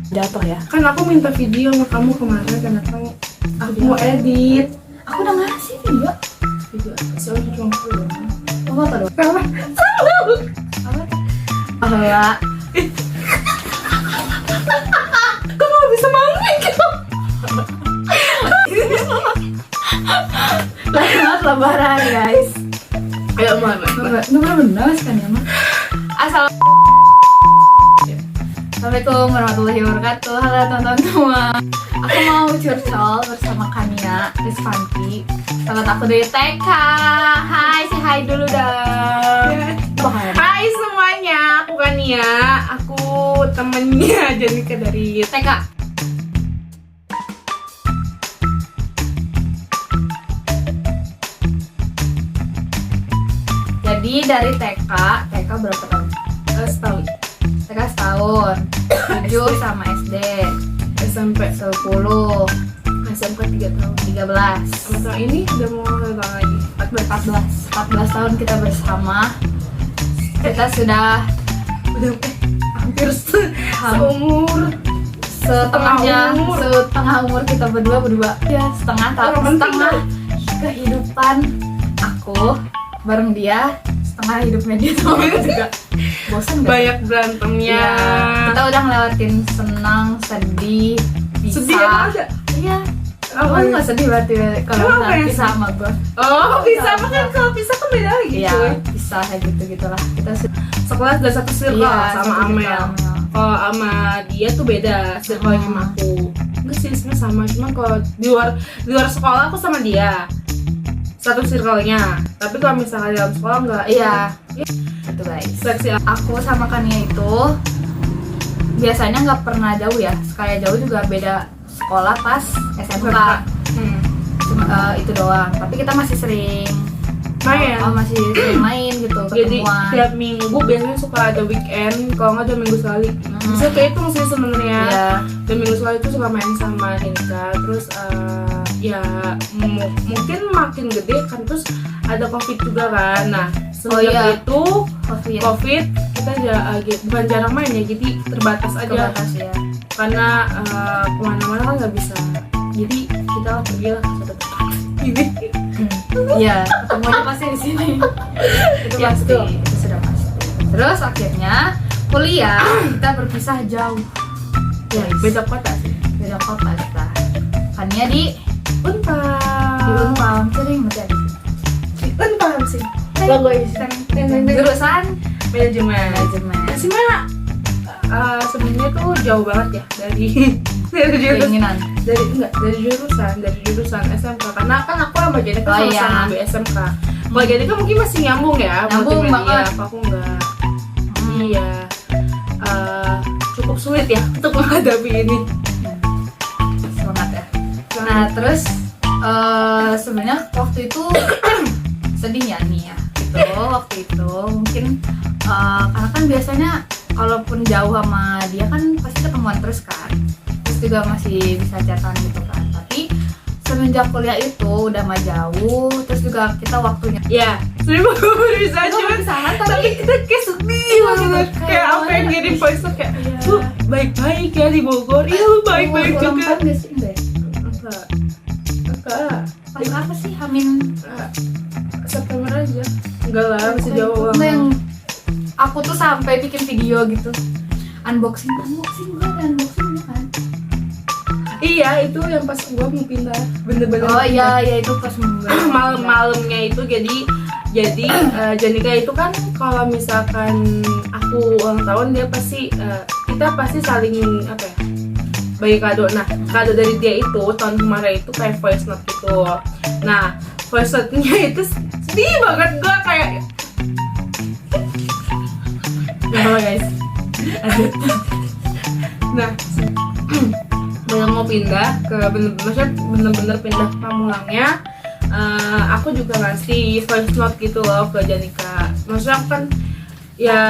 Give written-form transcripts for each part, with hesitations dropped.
Jatuh ya. Kan aku minta video sama kamu kemarin kan aku mau edit. Aku udah ngasih video. Video apa? Soalnya cuma aku doang. Oh, apa dong? Salah. Apa? Bahwa Kok nggak bisa main gitu? selamat lebaran guys. Ayo mana? Nomor benar kan ya mah. Assalamualaikum warahmatullahi wabarakatuh. Halo teman-teman semua. Aku mau curcol bersama Kania Rizvanti, sahabat aku dari TK. Hai, say hi dulu dong. Hai semuanya, aku Kania. Aku temennya Janika dari TK. Jadi dari TK berapa tahun? setahun. TK setahun, 7 sama SD SMP 10, SMK 3 tahun. 13, Sama tahun ini udah mau lebar lagi 14 tahun kita bersama. Kita sudah udah hampir seumur setengah umur kita berdua ya, setengah kehidupan aku bareng dia, setengah hidupnya dia sama juga. Bosan gak? banyak berantemnya. Ya, kita udah ngelewatin senang, sedih, pisah. Sedih emang ada? Iya. Apa Kamu ya? nggak sedih berarti kalau Emang misalnya apa ya? pisah sama gue? Oh, bisa Sama. kan kalau bisa kan beda lagi. Iya, cuy. pisah kayak gitu-gitulah. Kita Sekelas dan satu circle Iya, sama satu Amel. circle. Kalau sama dia tuh beda circle sama aku. Enggak sih, sebenarnya sama, cuma kalau di luar sekolah aku sama dia satu circle-nya. Tapi kalau misalnya dalam sekolah enggak. Iya. Gitu guys. Seleksi Aku sama Kania itu biasanya nggak pernah jauh ya. Sekali jauh juga beda sekolah pas SMK. Cuma itu doang. Tapi kita masih sering main. masih sering main gitu, Jadi ketemuan. tiap minggu biasanya suka ada weekend, kalau nggak ada minggu sekali. Bisa kayak itu sih sebenarnya. Iya. Dan minggu sekali itu suka main sama Nika. Terus ya mungkin makin gede kan, terus ada COVID juga kan. Nah semenjak iya. itu COVID. COVID kita bukan jarang main ya, jadi terbatas aja. Kebatas ya. Karena kemana-mana kan nggak bisa. Jadi kita pergi lah ke satu tempat. Ini. Iya, ketemunya pasti di sini. Itu Ya, pasti, betul. itu sudah pasti. Terus akhirnya kuliah kita berpisah jauh. Ya, beda kota sih. Beda kota kita. Kania di Unpad. Unpad, sering berarti ada. Unpad sih. Bagus. Jurusan Manajemen. manajemen. Sebenarnya sebenarnya tuh jauh banget ya dari Keinginan. dari jurusan SMK, karena kan aku sama Janika Oh, sama-sama iya. ambil SMK. Kalau Janika mungkin masih nyambung ya, Nyambung multimedia. banget. Aku enggak. Iya. Cukup sulit ya untuk menghadapi ini. Semangat ya. Nah, terus sebenarnya waktu itu sedihnya nih ya. Gitu, waktu itu mungkin karena kan biasanya kalaupun jauh sama dia kan pasti ketemuan terus kan. Terus juga masih bisa chatan gitu kan. Tapi semenjak kuliah itu udah mah jauh, terus juga kita waktunya Ya, sebenarnya baru bisa Itu cuman perpisahan, tapi kita kayak sedih banget. gitu, Kayak apa yang kayak ngirim voice tuh kayak Iya. lu baik-baik ya di Bogor. Iya, lu baik-baik ulang juga. tahun gak sih? Enggak ya? Enggak. Pas apa sih? Hamin September aja. Enggak lah, masih jauh. Enggak, yang aku tuh sampai bikin video gitu, unboxing gue ada unboxing kan. Iya, itu yang pas gua mau pindah. Bener-bener. Oh iya itu pas Malam-malamnya itu jadi Janika itu kan kalau misalkan aku ulang tahun dia pasti kita pasti saling apa ya, bagi kado. Nah kado dari dia itu tahun kemarin itu kayak voice note gitu. Nah voice note-nya itu sedih banget, gua kayak apa guys. nah belum mau pindah ke bener-bener pindah pamulangnya. Aku juga ngasih voice note gitu loh ke Janika. Maksudnya aku kan ya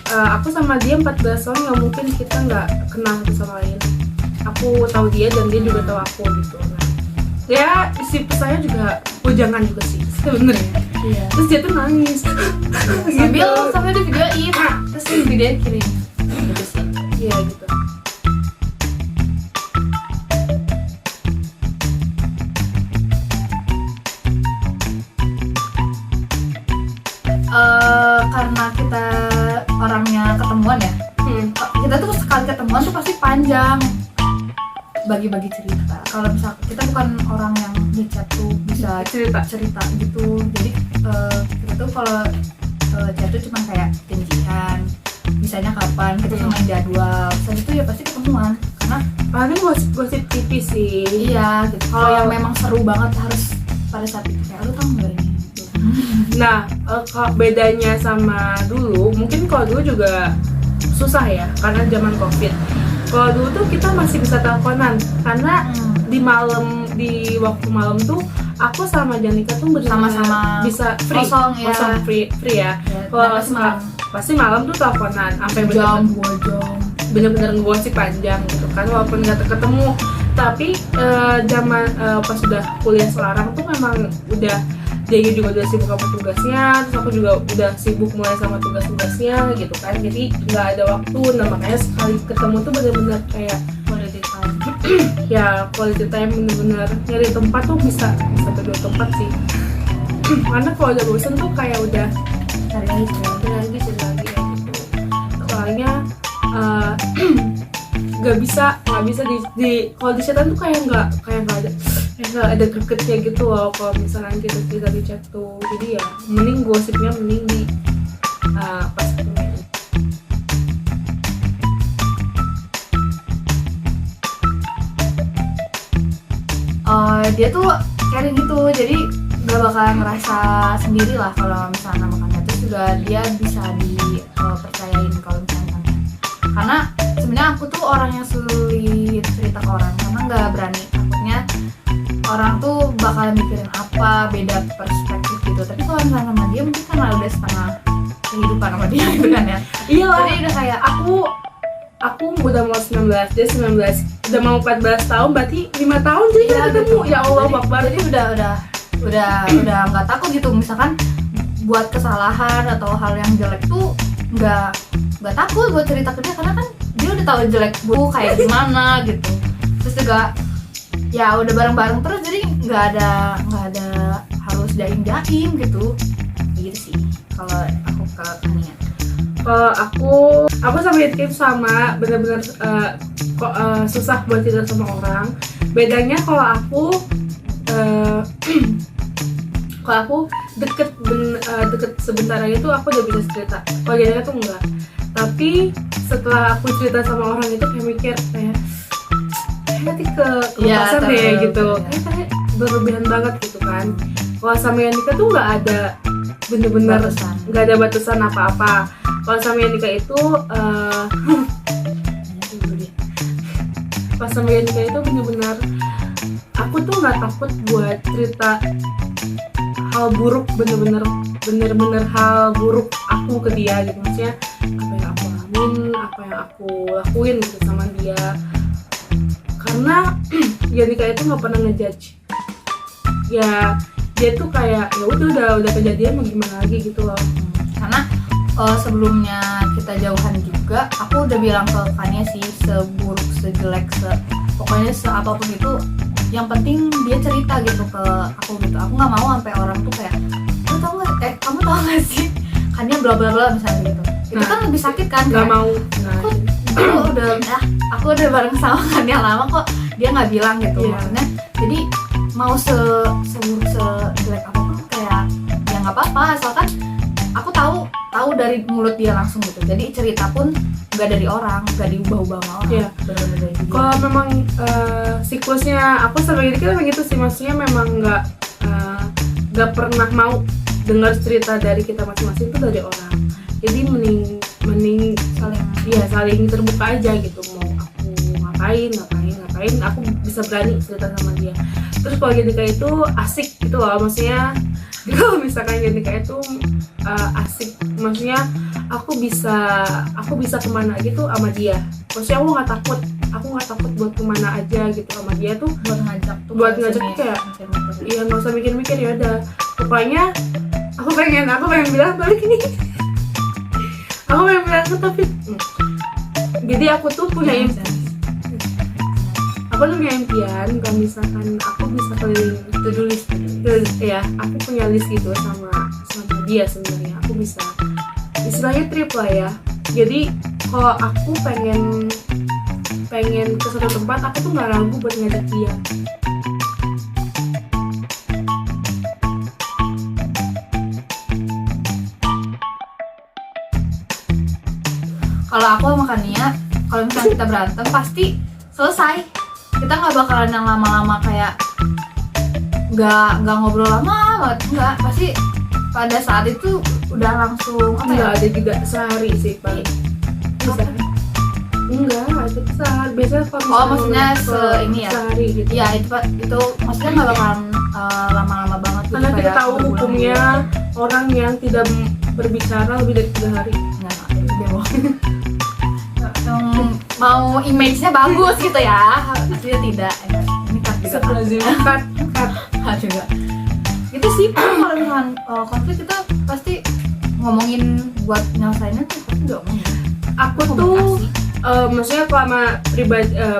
aku sama dia 14 tahun, nggak mungkin kita nggak kenal satu sama lain. Aku tahu dia dan dia juga tahu aku gitu. Nah, ya isi pesannya juga bujangan juga sih sebenarnya. Iya. Terus dia tuh nangis. Sambil di videoin dia kirim gitu sih. Iya gitu. Karena kita orangnya ketemuan ya, kita tuh sekali ketemuan tuh pasti panjang bagi-bagi cerita. Kalau misal kita bukan orang yang di chat tuh bisa cerita gitu, jadi kita tuh kalau chat tuh cuma kayak janjian, misalnya kapan kita samain jadwal, setelah itu ya pasti ketemuan. Karena Paling gosip tipis sih. iya gitu. Kalau yang memang seru banget harus pada saat itu kayak lu tau nggak ini. Nah, bedanya sama dulu, mungkin kalau dulu juga susah ya, karena zaman COVID. Kalau dulu tuh kita masih bisa teleponan, karena di waktu malam tuh aku sama Janika tuh bersama-sama Sama-sama bisa kosong ya. free ya. Ya, Kalau dan pasti malam tuh teleponan sampai jam 2 jam. bener-bener ngegosip panjang gitu kan, walaupun nggak ketemu. Tapi zaman pas sudah kuliah sekarang tuh memang udah dia juga udah sibuk sama tugasnya, terus aku juga udah sibuk mulai sama tugas-tugasnya gitu kan, jadi nggak ada waktu. Nah makanya sekali ketemu tuh bener-bener kayak Quality time. ya quality time, bener-bener nyari tempat tuh bisa berdua tempat sih. Karena kalau udah bosen tuh kayak udah Cari lagi cari lagi ya gitu. Soalnya nggak bisa di kalau di chatan tuh kayak nggak ada gregetnya gitu loh kalau misalnya kita cerita di chat tuh. Jadi ya mending gosipnya mending di pas ketemu. Dia tuh caring gitu, jadi gak bakal ngerasa sendiri lah kalau misalnya makannya. Terus juga dia bisa dipercayain kalau misalnya. Karena sebenarnya aku tuh orang yang sulit cerita ke orang karena nggak berani, takutnya orang tuh bakal mikirin apa, beda perspektif gitu. Tapi kalau misalnya sama dia mungkin karena udah setengah kehidupan sama dia gitu kan ya. Iya lah, Jadi udah kayak aku udah mau 19, dia 19, udah mau 14 tahun, berarti 5 tahun jadi kita ketemu. Ya Allah, Akbar. Jadi udah nggak takut gitu. Misalkan buat kesalahan atau hal yang jelek tuh nggak takut buat cerita ke dia, karena kan dia udah tahu jelek gue kayak gimana gitu. Terus juga ya udah bareng-bareng terus, jadi nggak ada harus jaim gitu sih kalau aku ke Kania. Kalau aku sama Hitkim sama bener-bener susah buat cerita sama orang. Bedanya kalau aku deket sebentar aja tuh aku udah bisa cerita. Kalau Janika tuh enggak. Tapi setelah aku cerita sama orang itu kayak mikir kayak nanti kelepasan deh gitu. Kayak berlebihan banget gitu kan. Kalau sama Janika tuh nggak ada bener-bener nggak ada batasan apa-apa. Kalau sama Janika itu pas sama Janika itu bener-bener aku tuh nggak takut buat cerita hal buruk, bener-bener hal buruk aku ke dia gitu. Maksudnya apa yang aku alamin, apa yang aku lakuin gitu sama dia. Karena Janika itu nggak pernah ngejudge. Ya dia tuh kayak ya udah kejadian mau gimana lagi gitu loh. Karena sebelumnya kita jauhan juga, aku udah bilang ke Kania sih, seburuk, sejelek, pokoknya seapapun itu, yang penting dia cerita gitu ke aku gitu. Aku nggak mau sampai orang tuh kayak, kamu tau gak sih Kania bla bla bla misalnya gitu. Itu kan lebih sakit kan? Nggak mau. Aku udah bareng sama Kania lama kok, dia nggak bilang gitu. Maksudnya jadi mau seburuk, sejelek apapun kayak ya nggak apa-apa, asalkan aku tahu dari mulut dia langsung gitu. Jadi cerita pun nggak dari orang, nggak diubah-ubah sama orang. Iya. Bener-bener dari dia. Kalau memang siklusnya aku sama Janika memang gitu sih, maksudnya memang nggak pernah mau dengar cerita dari kita masing-masing itu dari orang. Jadi mending saling terbuka aja gitu. Mau aku ngapain, aku bisa berani cerita sama dia. Terus kalau Janika itu asik gitu loh, maksudnya kalau misalkan Janika itu asik, maksudnya aku bisa kemana gitu sama dia. Maksudnya aku nggak takut buat kemana aja gitu sama dia tuh. Buat ngajak tuh kayak iya nggak usah mikir-mikir, ya udah pokoknya aku pengen bilang balik ini. Aku pengen bilang banget tapi jadi aku tuh punya impian kalau misalkan aku bisa keliling to-do list. ya aku punya list gitu sama dia sebenarnya. Aku bisa istilahnya trip lah ya. Jadi kalau aku pengen ke suatu tempat, aku tuh nggak ragu buat ngajak dia. Kalau aku sama Kania, kalau misalnya kita berantem pasti selesai. Kita nggak bakalan yang lama-lama kayak nggak ngobrol lama banget, nggak. Pasti pada saat itu udah langsung apa ya? Nggak ada juga sehari sih paling. Bisa. Enggak, itu sehari. Biasanya kalau Maksudnya ini ya? Sehari gitu. Ya itu maksudnya nggak bakalan lama-lama banget. Gitu, Karena kita kayak tahu berbulan-bulan. hukumnya orang yang tidak berbicara lebih dari 3 hari. Nggak, dia bohong. Mau image-nya bagus gitu ya, aslinya tidak. Ini cut juga. Cut juga. Itu sih kalau misalkan konflik kita pasti ngomongin buat nyelesainnya tuh pasti udah ngomongin. Aku tuh maksudnya kalau sama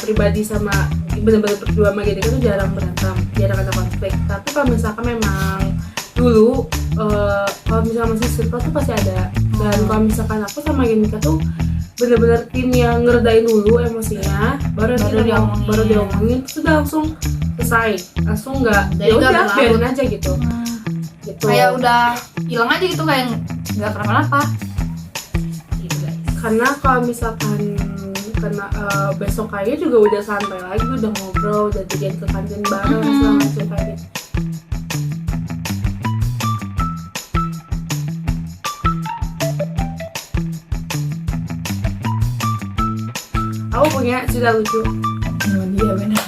pribadi sama benar-benar berdua sama Genika tuh jarang berantem, jarang ada konflik. Tapi kalau misalkan memang dulu kalau misalkan masih circle tuh pasti ada. Dan kalau misalkan aku sama Genika tuh benar-benar tim yang ngeredain dulu emosinya, baru diomongin, terus udah langsung selesai, langsung nggak ya udah biarin aja gitu. Gitu. Kayak udah hilang aja gitu, kayak nggak kenapa-napa. Gitu guys. Karena kalau misalkan besok kayaknya juga udah santai lagi, udah ngobrol, udah jajan ke kantin bareng segala macam kayak gitu. Aku punya cerita lucu. Dia benar.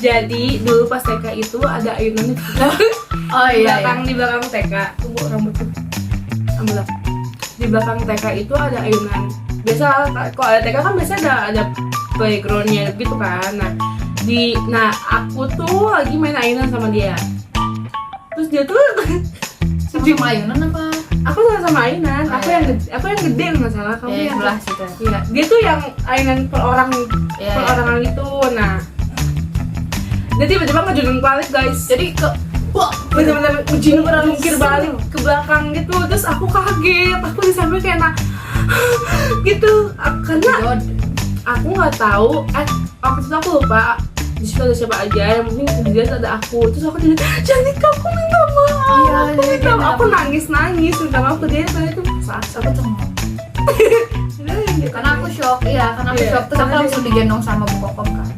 Jadi dulu pas TK itu ada ayunan Oh iya. di belakang TK. Tunggu rambut tuh. Ambil. Di belakang TK itu ada ayunan. Biasa kalau ada TK kan biasa ada playgroundnya gitu kan. Nah aku tuh lagi main ayunan sama dia. Terus dia tuh Sama ayunan apa? aku sama ayunan. Aku yang gede masalah. Kamu yang sebelah situ. Iya, dia tuh yang ayunan perorangan gitu. Nah, dia tiba-tiba ngejungkir balik guys. Jadi Bener-bener jungkir balik ke belakang gitu. Terus aku kaget, aku di samping kayak gitu. Karena aku nggak tahu. Waktu itu aku lupa di situ ada siapa aja. Yang penting di jelas ada aku. Terus aku jadi kamu minta maaf. Iya, aku nangis minta maaf ke dia. Karena itu saat aku cengok. Karena aku shock, karena aku shock. Terus aku langsung digendong sama Bu Kokom kan.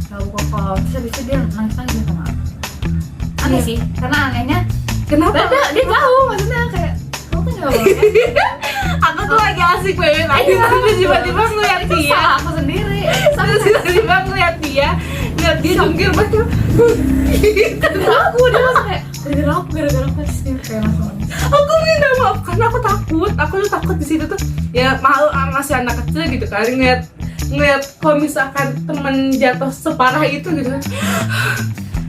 Sama Bu Kokom. Terus habis itu dia nangis minta maaf. Aneh sih, karena anehnya kenapa? Dia jauh, maksudnya kayak kamu kan nggak boleh. Aku tuh lagi asik banget terus tiba-tiba ngeliat dia. Aku sendiri. Terus tiba-tiba ngeliat dia jungkir balik. Aku dia langsung kayak gara-gara apa sih kayak langsung. Aku minta maaf karena aku tuh takut di situ tuh ya malu masih anak kecil gitu kan ngeliat kalau misalkan temen jatuh separah itu gitu kan.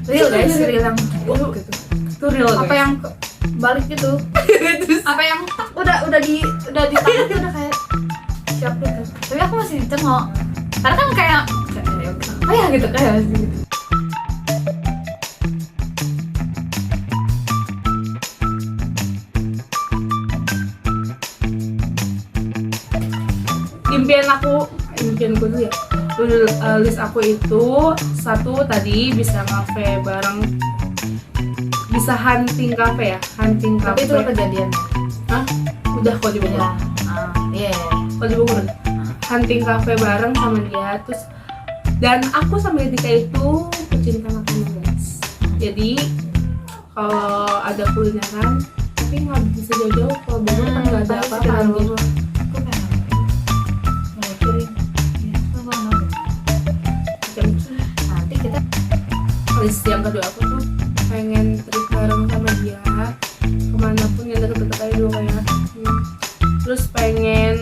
Real guys, real yang gitu. Itu real guys. Apa yang balik gitu. Apa yang udah di tangan tuh udah kayak siap gitu. Tapi aku masih dicengok. Karena kan kayak apa ya gitu kayak masih gitu. impianku tuh ya list aku itu satu tadi bisa ngafe bareng, bisa hunting cafe ya, hunting cafe. Tapi itu kejadian. Hah? Udah kok di Bogor. Iya. Kok di Bogor. Hunting cafe bareng sama dia terus, dan aku sama Genika itu pecinta makanan guys. Jadi kalau ada kulineran tapi nggak bisa jauh-jauh, kalau Bogor kan nggak ada apa-apa gitu. Nanti kita list yang kedua aku tuh pengen trip bareng sama dia kemanapun yang deket-deket aja dulu kayak terus pengen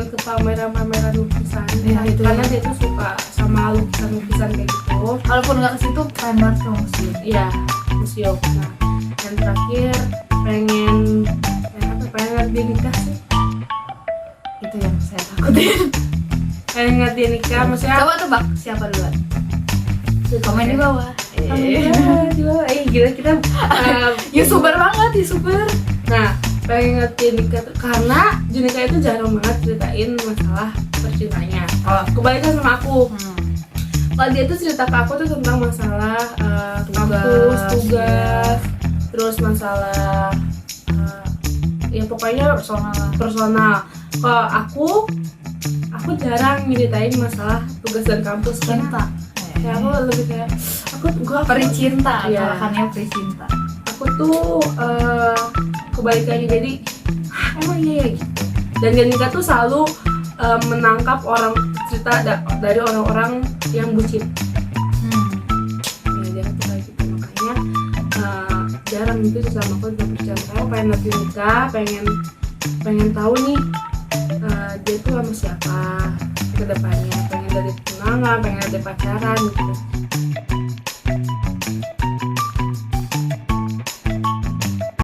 ke pameran lukisan ya, itu karena dia tuh suka sama lukisan kayak gitu. Walaupun nggak ke situ, pengen banget ke museum. Iya, museum. Nah, yang terakhir pengen ngeliat dia nikah sih. Itu yang saya takutin. Pengen ngeliat dia nikah, maksudnya Coba tebak siapa duluan? Komen di bawah. di bawah. Gila kita YouTuber banget, YouTuber. Nah, pengen ngeliat dia nikah tuh karena Junika itu jarang banget ceritain masalah percintanya. Kalau kebalikan sama aku, kalau dia tuh cerita ke aku tuh tentang masalah kampus, tugas, terus masalah ya pokoknya personal. Kalau aku jarang nyeritain masalah tugas dan kampus Cinta. karena aku lebih kayak gua Pericinta, Iya. malahannya pericinta. aku tuh kebalikannya, jadi emang iya ya gitu. Dan Janika tuh selalu menangkap orang cerita dari orang-orang yang bucin. Ya dia tuh kayak gitu, makanya jarang gitu sama aku udah percaya. Saya pengen lagi nikah, pengen tahu nih dia tuh sama siapa ke depannya, pengen dari tunangan, pengen dari pacaran gitu.